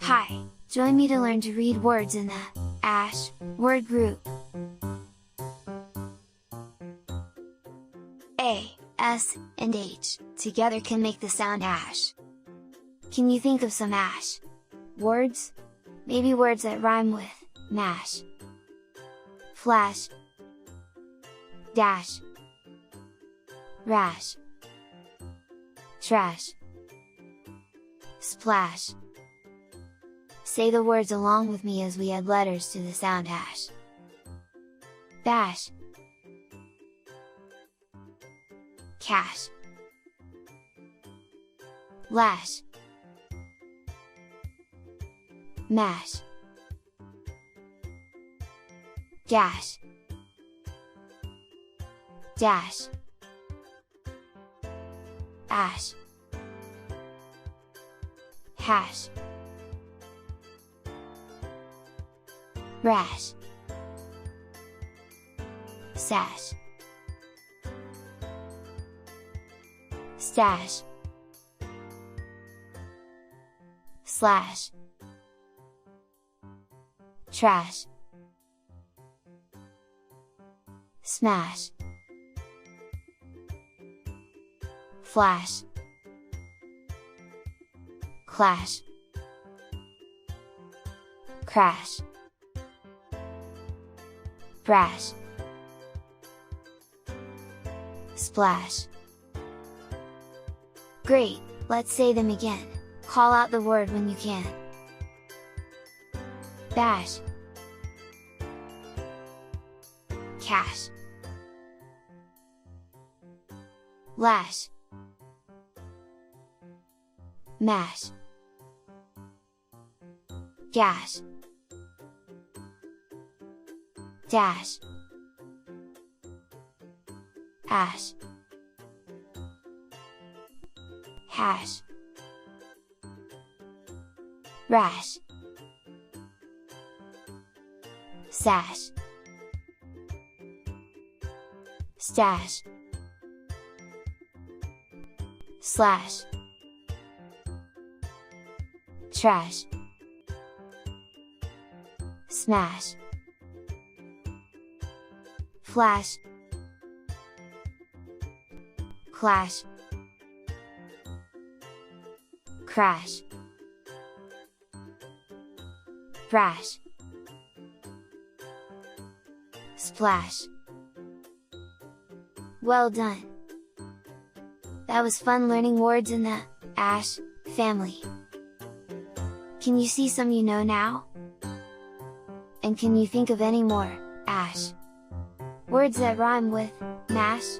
Hi, join me to learn to read words in the ASH word group. A, S, and H, together can make the sound ash. Can you think of some ash words? Maybe words that rhyme with mash, flash, dash, rash, trash, splash. Say the words along with me as we add letters to the sound hash. Bash, cash, lash, mash, gash, dash, ash, hash, rash, sash, stash, slash, trash, smash, flash, clash, crash, brash, splash. Great, let's say them again. Call out the word when you can. Bash, cash, lash, mash, gash, dash, ash, hash, rash, sash, stash, slash, trash, smash, flash, clash, crash, brash, splash. Well done! That was fun learning words in the ASH family. Can you see some you know now? And can you think of any more ASH words that rhyme with mash,